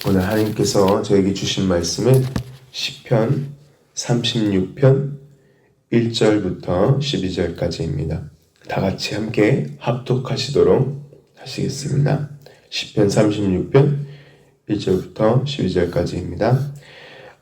오늘 하나님께서 저에게 주신 말씀은 시편 36편 1절부터 12절까지입니다. 다 같이 함께 합독하시도록 하시겠습니다. 시편 36편 1절부터 12절까지입니다.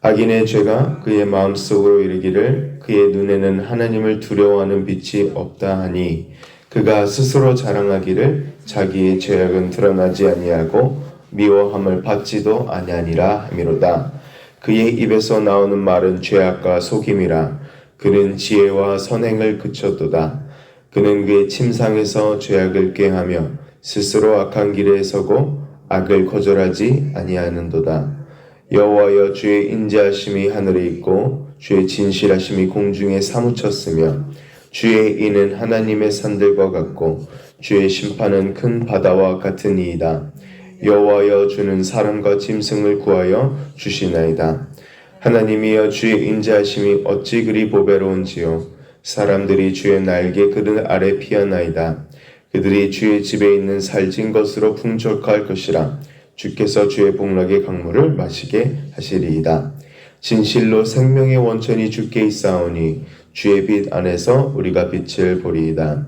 악인의 죄가 그의 마음속으로 이르기를 그의 눈에는 하나님을 두려워하는 빛이 없다 하니 그가 스스로 자랑하기를 자기의 죄악은 드러나지 아니하고 미워함을 받지도 아니하니라 하미로다. 그의 입에서 나오는 말은 죄악과 속임이라. 그는 지혜와 선행을 그쳤도다. 그는 그의 침상에서 죄악을 꾀하며 스스로 악한 길에 서고 악을 거절하지 아니하는도다. 여호와여, 주의 인자하심이 하늘에 있고 주의 진실하심이 공중에 사무쳤으며 주의 의는 하나님의 산들과 같고 주의 심판은 큰 바다와 같으니이다. 여호와여, 주는 사람과 짐승을 구하여 주시나이다. 하나님이여, 주의 인자하심이 어찌 그리 보배로운지요. 사람들이 주의 날개 그늘 아래 피하나이다. 그들이 주의 집에 있는 살진 것으로 풍족할 것이라. 주께서 주의 복락의 강물을 마시게 하시리이다. 진실로 생명의 원천이 주께 있사오니 주의 빛 안에서 우리가 빛을 보리이다.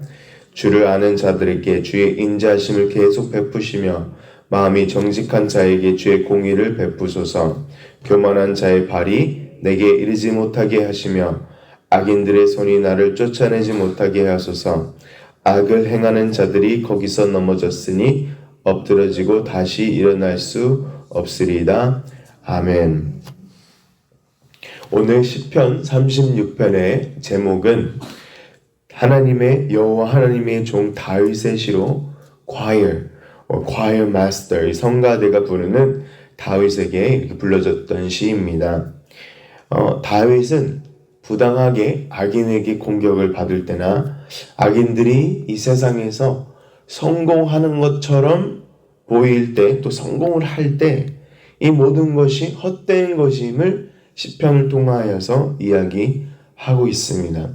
주를 아는 자들에게 주의 인자하심을 계속 베푸시며 마음이 정직한 자에게 주의 공의를 베푸소서. 교만한 자의 발이 내게 이르지 못하게 하시며 악인들의 손이 나를 쫓아내지 못하게 하소서. 악을 행하는 자들이 거기서 넘어졌으니 엎드러지고 다시 일어날 수 없으리이다. 아멘. 오늘 시편 36편의 제목은 하나님의 여호와 하나님의 종 다윗의 시로 choir master, 성가대가 부르는 다윗에게 이렇게 불러졌던 시입니다. 다윗은 부당하게 악인에게 공격을 받을 때나 악인들이 이 세상에서 성공하는 것처럼 보일 때, 또 성공을 할 때 이 모든 것이 헛된 것임을 시편을 통하여서 이야기하고 있습니다.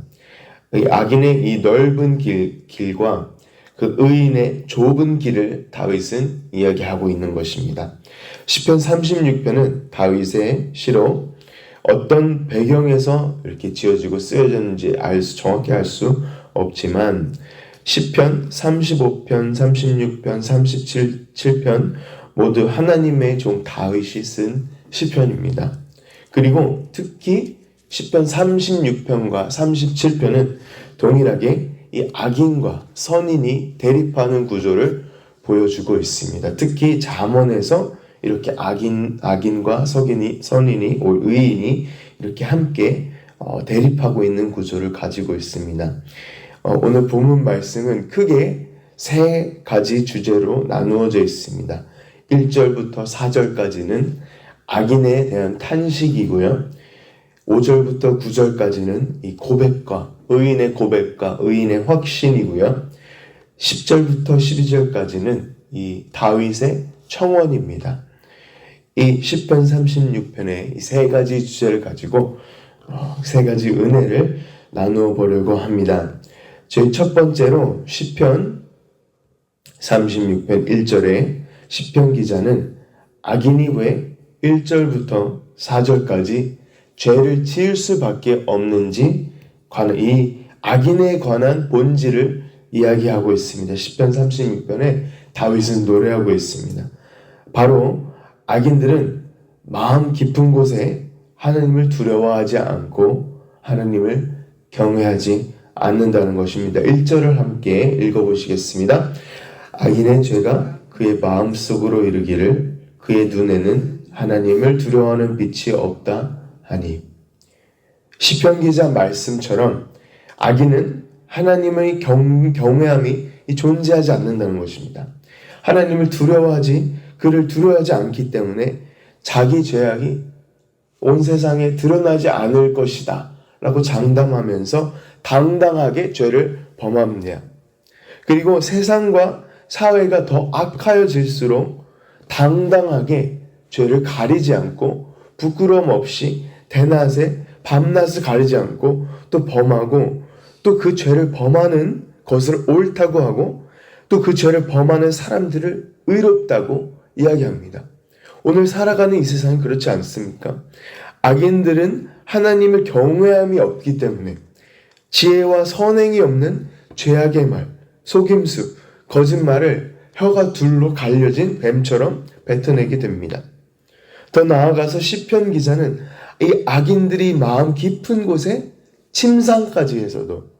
악인의 이 넓은 길과 그 의인의 좁은 길을 다윗은 이야기하고 있는 것입니다. 시편 36편은 다윗의 시로 어떤 배경에서 이렇게 지어지고 쓰여졌는지 정확히 알 수 없지만 시편 35편, 36편, 37편 모두 하나님의 종 다윗이 쓴 시편입니다. 그리고 특히 시편 36편과 37편은 동일하게 이 악인과 선인이 대립하는 구조를 보여주고 있습니다. 특히 잠언에서 이렇게 악인과 선인이, 의인이 이렇게 함께 대립하고 있는 구조를 가지고 있습니다. 오늘 본문 말씀은 크게 세 가지 주제로 나누어져 있습니다. 1절부터 4절까지는 악인에 대한 탄식이고요. 5절부터 9절까지는 이 의인의 고백과 의인의 확신이고요. 10절부터 12절까지는 이 다윗의 청원입니다. 이 시편 36편의 이 세 가지 주제를 가지고 세 가지 은혜를 나누어 보려고 합니다. 저희 첫 번째로 시편 36편 1절에 시편 기자는 악인이 왜 1절부터 4절까지 죄를 지을 수밖에 없는지 이 악인에 관한 본질을 이야기하고 있습니다. 시편 36편에 다윗은 노래하고 있습니다. 바로 악인들은 마음 깊은 곳에 하나님을 두려워하지 않고 하나님을 경외하지 않는다는 것입니다. 1절을 함께 읽어보시겠습니다. 악인의 죄가 그의 마음속으로 이르기를 그의 눈에는 하나님을 두려워하는 빛이 없다 하니. 시편 기자 말씀처럼 악인은 하나님의 경외함이 존재하지 않는다는 것입니다. 하나님을 그를 두려워하지 않기 때문에 자기 죄악이 온 세상에 드러나지 않을 것이다 라고 장담하면서 당당하게 죄를 범합니다. 그리고 세상과 사회가 더 악하여질수록 당당하게 죄를 가리지 않고 부끄러움 없이 대낮에 밤낮을 가리지 않고 또 범하고 또 그 죄를 범하는 것을 옳다고 하고 또 그 죄를 범하는 사람들을 의롭다고 이야기합니다. 오늘 살아가는 이 세상은 그렇지 않습니까? 악인들은 하나님을 경외함이 없기 때문에 지혜와 선행이 없는 죄악의 말, 속임수, 거짓말을 혀가 둘로 갈려진 뱀처럼 뱉어내게 됩니다. 더 나아가서 시편 기자는 이 악인들이 마음 깊은 곳에 침상까지 해서도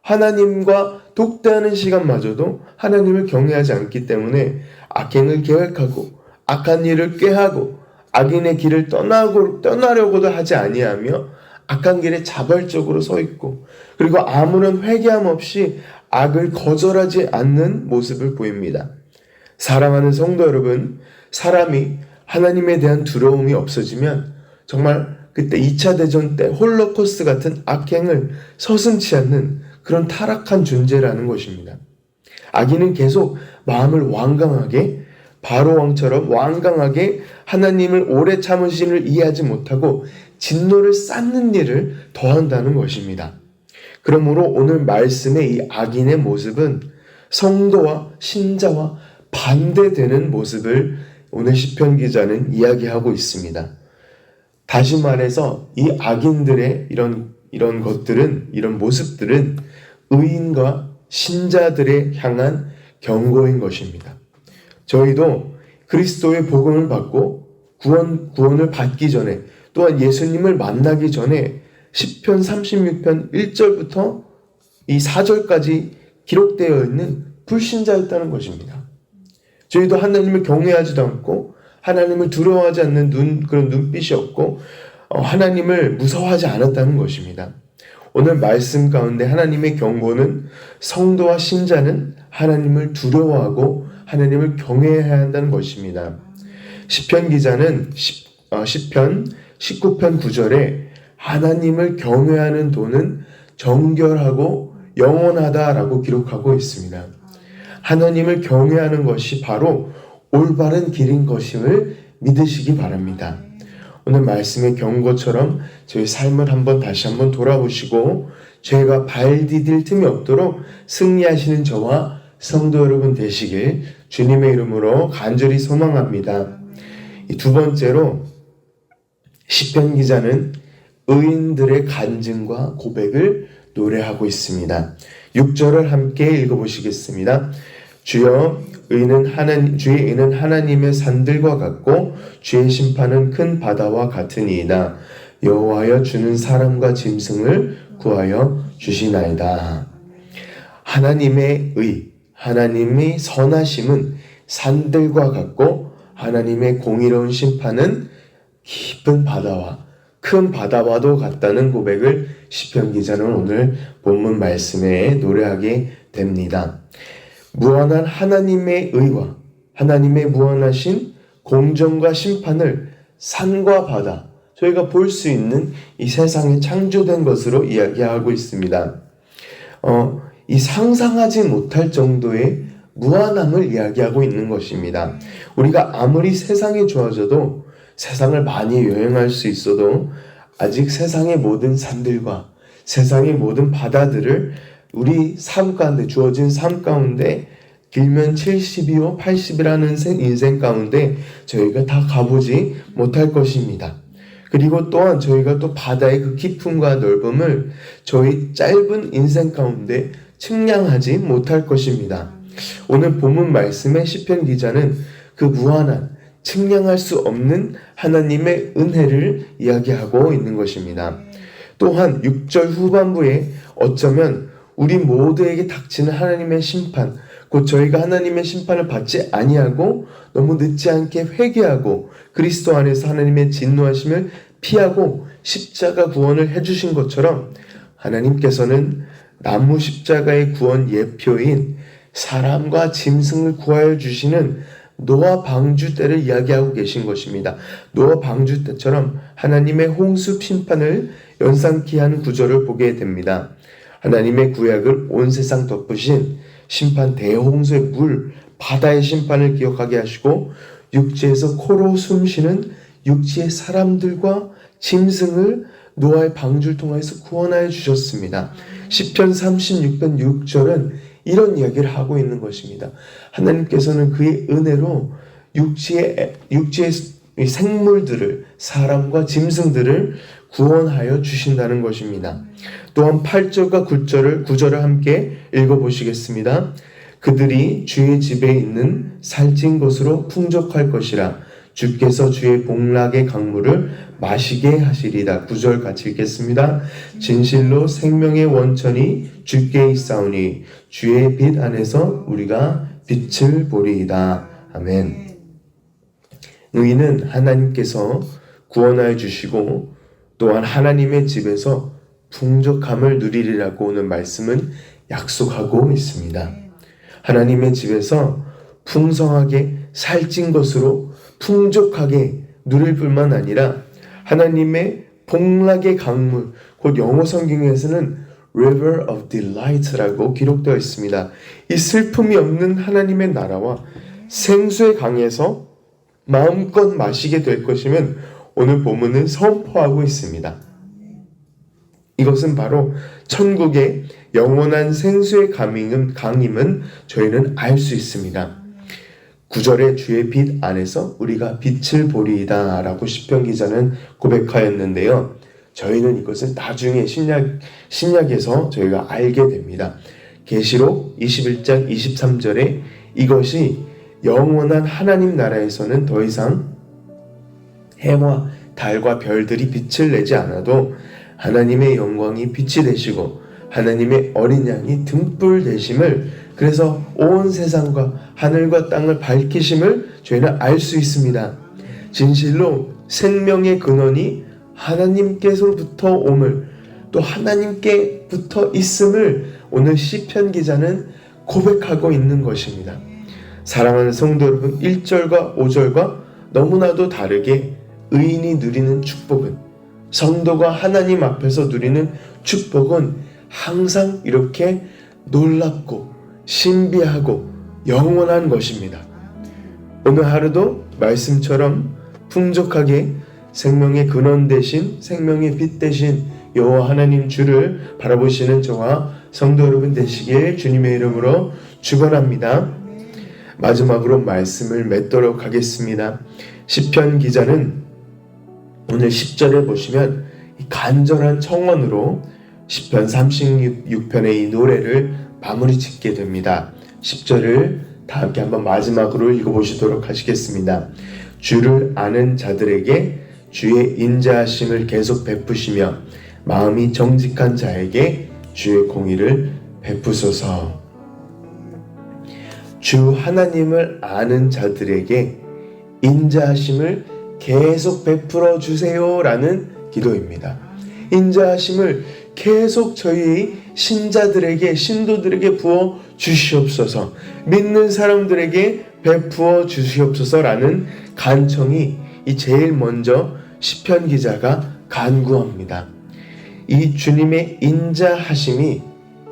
하나님과 독대하는 시간마저도 하나님을 경외하지 않기 때문에 악행을 계획하고 악한 일을 꾀하고 악인의 길을 떠나려고도 하지 아니하며 악한 길에 자발적으로 서 있고 그리고 아무런 회개함 없이 악을 거절하지 않는 모습을 보입니다. 사랑하는 성도 여러분, 사람이 하나님에 대한 두려움이 없어지면 정말 그때 2차 대전 때 홀로코스트 같은 악행을 서슴지 않는 그런 타락한 존재라는 것입니다. 악인은 계속 마음을 완강하게 바로 왕처럼 완강하게 하나님을 오래 참으심을 이해하지 못하고 진노를 쌓는 일을 더한다는 것입니다. 그러므로 오늘 말씀의 이 악인의 모습은 성도와 신자와 반대되는 모습을 오늘 시편 기자는 이야기하고 있습니다. 다시 말해서 이 악인들의 이런 것들은, 이런 모습들은 의인과 신자들에 향한 경고인 것입니다. 저희도 그리스도의 복음을 받고 구원을 받기 전에 또한 예수님을 만나기 전에 시편 36편 1절부터 이 4절까지 기록되어 있는 불신자였다는 것입니다. 저희도 하나님을 경외하지도 않고 하나님을 두려워하지 않는 그런 눈빛이 없고 하나님을 무서워하지 않았다는 것입니다. 오늘 말씀 가운데 하나님의 경고는 성도와 신자는 하나님을 두려워하고 하나님을 경외해야 한다는 것입니다. 시편 기자는 시편 19편 9절에 하나님을 경외하는 도는 정결하고 영원하다라고 기록하고 있습니다. 하나님을 경외하는 것이 바로 올바른 길인 것임을 믿으시기 바랍니다. 오늘 말씀의 경고처럼 저희 삶을 다시 한번 돌아보시고 죄가 발 디딜 틈이 없도록 승리하시는 저와 성도 여러분 되시길 주님의 이름으로 간절히 소망합니다. 두 번째로 시편 기자는 의인들의 간증과 고백을 노래하고 있습니다. 6절을 함께 읽어보시겠습니다. 주의 의는 하나님의 산들과 같고 주의 심판은 큰 바다와 같으니이다. 여호와여 주는 사람과 짐승을 구하여 주시나이다. 하나님의 의, 하나님의 선하심은 산들과 같고 하나님의 공의로운 심판은 깊은 바다와 큰 바다와도 같다는 고백을 시편 기자는 오늘 본문 말씀에 노래하게 됩니다. 무한한 하나님의 의와 하나님의 무한하신 공정과 심판을 산과 바다, 저희가 볼 수 있는 이 세상에 창조된 것으로 이야기하고 있습니다. 이 상상하지 못할 정도의 무한함을 이야기하고 있는 것입니다. 우리가 아무리 세상이 좋아져도 세상을 많이 여행할 수 있어도 아직 세상의 모든 산들과 세상의 모든 바다들을 우리 삶 가운데 주어진 삶 가운데 길면 70이요 80이라는 인생 가운데 저희가 다 가보지 못할 것입니다. 그리고 또한 저희가 또 바다의 그 깊음과 넓음을 저희 짧은 인생 가운데 측량하지 못할 것입니다. 오늘 본문 말씀의 시편 기자는 그 무한한 측량할 수 없는 하나님의 은혜를 이야기하고 있는 것입니다. 또한 6절 후반부에 어쩌면 우리 모두에게 닥치는 하나님의 심판, 곧 저희가 하나님의 심판을 받지 아니하고 너무 늦지 않게 회개하고 그리스도 안에서 하나님의 진노하심을 피하고 십자가 구원을 해주신 것처럼 하나님께서는 나무 십자가의 구원 예표인 사람과 짐승을 구하여 주시는 노아 방주 때를 이야기하고 계신 것입니다. 노아 방주 때처럼 하나님의 홍수 심판을 연상케 하는 구절을 보게 됩니다. 하나님의 구약을 온 세상 덮으신 심판 대홍수의 물, 바다의 심판을 기억하게 하시고 육지에서 코로 숨쉬는 육지의 사람들과 짐승을 노아의 방주를 통해서 구원하여 주셨습니다. 시편 36편 6절은 이런 이야기를 하고 있는 것입니다. 하나님께서는 그의 은혜로 육지의 이 생물들을, 사람과 짐승들을 구원하여 주신다는 것입니다. 또한 8절과 9절을 함께 읽어보시겠습니다. 그들이 주의 집에 있는 살찐 것으로 풍족할 것이라. 주께서 주의 복락의 강물을 마시게 하시리다. 9절 같이 읽겠습니다. 진실로 생명의 원천이 주께 있사오니 주의 빛 안에서 우리가 빛을 보리이다. 아멘. 너희는 하나님께서 구원하여 주시고 또한 하나님의 집에서 풍족함을 누리리라고 오늘 말씀은 약속하고 있습니다. 하나님의 집에서 풍성하게 살찐 것으로 풍족하게 누릴 뿐만 아니라 하나님의 복락의 강물, 곧 영어 성경에서는 River of Delight라고 기록되어 있습니다. 이 슬픔이 없는 하나님의 나라와 생수의 강에서 마음껏 마시게 될 것임은 오늘 본문은 선포하고 있습니다. 이것은 바로 천국의 영원한 생수의 강임은 저희는 알 수 있습니다. 9절에 주의 빛 안에서 우리가 빛을 보리이다 라고 시편 기자는 고백하였는데요. 저희는 이것을 나중에 신약에서 저희가 알게 됩니다. 계시록 21장 23절에 이것이 영원한 하나님 나라에서는 더 이상 해와 달과 별들이 빛을 내지 않아도 하나님의 영광이 빛이 되시고 하나님의 어린 양이 등불 되심을, 그래서 온 세상과 하늘과 땅을 밝히심을 저희는 알 수 있습니다. 진실로 생명의 근원이 하나님께서부터 옴을, 또 하나님께부터 있음을 오늘 시편 기자는 고백하고 있는 것입니다. 사랑하는 성도 여러분, 1절과 5절과 너무나도 다르게 의인이 누리는 축복은, 성도가 하나님 앞에서 누리는 축복은 항상 이렇게 놀랍고 신비하고 영원한 것입니다. 오늘 하루도 말씀처럼 풍족하게 생명의 근원 되신, 생명의 빛 되신 여호와 하나님 주를 바라보시는 저와 성도 여러분 되시길 주님의 이름으로 축원합니다. 마지막으로 말씀을 맺도록 하겠습니다. 시편 기자는 오늘 10절에 보시면 간절한 청원으로 시편 36편의 이 노래를 마무리 짓게 됩니다. 10절을 다 함께 한번 마지막으로 읽어보시도록 하시겠습니다. 주를 아는 자들에게 주의 인자하심을 계속 베푸시며 마음이 정직한 자에게 주의 공의를 베푸소서. 주 하나님을 아는 자들에게 인자하심을 계속 베풀어 주세요 라는 기도입니다. 인자하심을 계속 저희 신자들에게, 신도들에게 부어 주시옵소서, 믿는 사람들에게 베푸어 주시옵소서라는 간청이 이 제일 먼저 시편 기자가 간구합니다. 이 주님의 인자하심이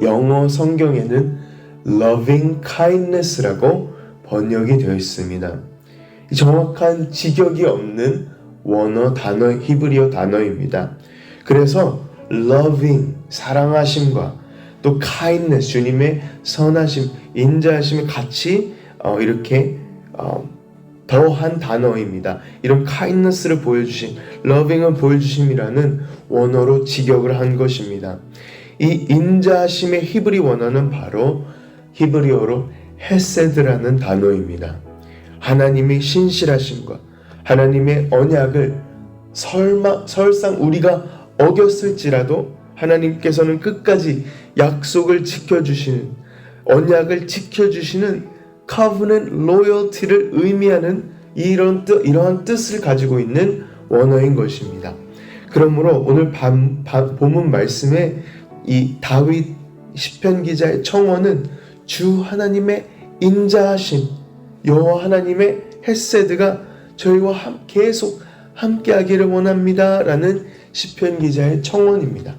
영어 성경에는 loving kindness라고 번역이 되어 있습니다. 정확한 직역이 없는 원어 단어, 히브리어 단어입니다. 그래서 loving, 사랑하심과 또 kindness, 주님의 선하심, 인자하심이 같이 이렇게 더한 단어입니다. 이런 kindness를 보여주신, loving을 보여주심이라는 원어로 직역을 한 것입니다. 이 인자하심의 히브리 원어는 바로 히브리어로 헤세드라는 단어입니다. 하나님의 신실하심과 하나님의 언약을 설상 우리가 어겼을지라도 하나님께서는 끝까지 약속을 지켜주시는, 언약을 지켜주시는 covenant loyalty를 의미하는 이러한 뜻을 가지고 있는 원어인 것입니다. 그러므로 오늘 본문 말씀에 이 다윗 시편 기자의 청원은 주 하나님의 인자하심, 여호와 하나님의 헤세드가 저희와 계속 함께하기를 원합니다 라는 시편 기자의 청원입니다.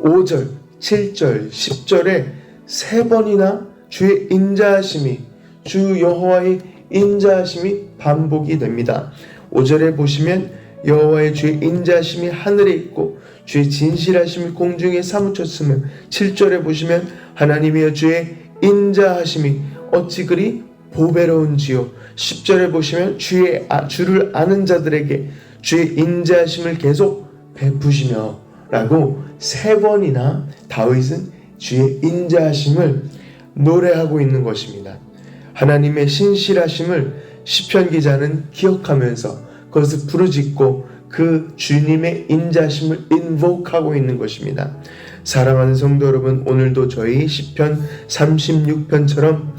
5절, 7절, 10절에 3번이나 주의 인자하심이, 주 여호와의 인자하심이 반복이 됩니다. 5절에 보시면 여호와의 주의 인자하심이 하늘에 있고 주의 진실하심이 공중에 사무쳤으며, 7절에 보시면 하나님이여 주의 인자하심이 어찌 그리 보배로운지요. 10절에 보시면 주를 아는 자들에게 주의 인자하심을 계속 베푸시며 라고 3번이나 다윗은 주의 인자하심을 노래하고 있는 것입니다. 하나님의 신실하심을 시편 기자는 기억하면서 그것을 부르짖고 그 주님의 인자하심을 인복하고 있는 것입니다. 사랑하는 성도 여러분, 오늘도 저희 시편 36편처럼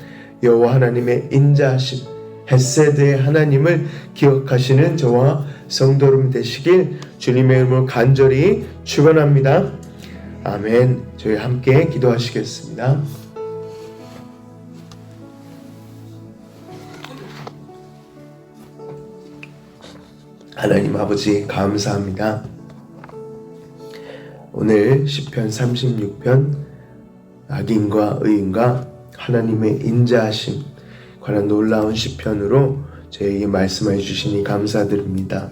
여호와 하나님의 인자하심, 헤세드의 하나님을 기억하시는 저와 성도 여러분 되시길 주님의 이름으로 간절히 축원합니다. 아멘. 저희 함께 기도하시겠습니다. 하나님 아버지 감사합니다. 오늘 시편 36편 악인과 의인과 하나님의 인자하심 관한 놀라운 시편으로 저에게 말씀해 주시니 감사드립니다.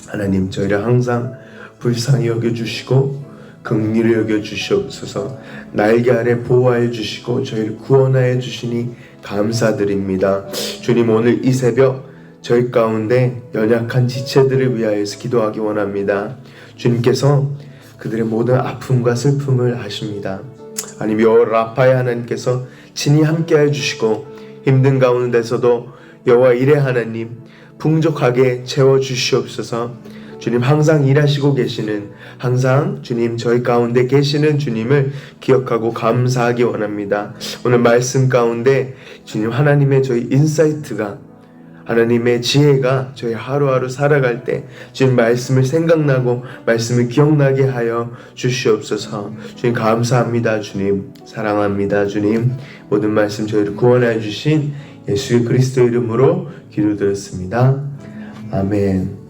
하나님, 저희를 항상 불쌍히 여겨주시고 긍휼히 여겨주시옵소서. 날개 아래 보호하여 주시고 저희를 구원하여 주시니 감사드립니다. 주님, 오늘 이 새벽 저희 가운데 연약한 지체들을 위하여서 기도하기 원합니다. 주님께서 그들의 모든 아픔과 슬픔을 아십니다. 하나님, 여호와 라파의 하나님께서 친히 함께하여 주시고 힘든 가운데서도 여호와 일의 하나님 풍족하게 채워주시옵소서. 주님, 항상 일하시고 계시는, 항상 주님 저희 가운데 계시는 주님을 기억하고 감사하기 원합니다. 오늘 말씀 가운데 주님 하나님의 저희 인사이트가, 하나님의 지혜가 저희 하루하루 살아갈 때 주님 말씀을 생각나고 말씀을 기억나게 하여 주시옵소서. 주님 감사합니다. 주님 사랑합니다. 주님 모든 말씀 저희를 구원하여 주신 예수 그리스도 이름으로 기도드렸습니다. 아멘.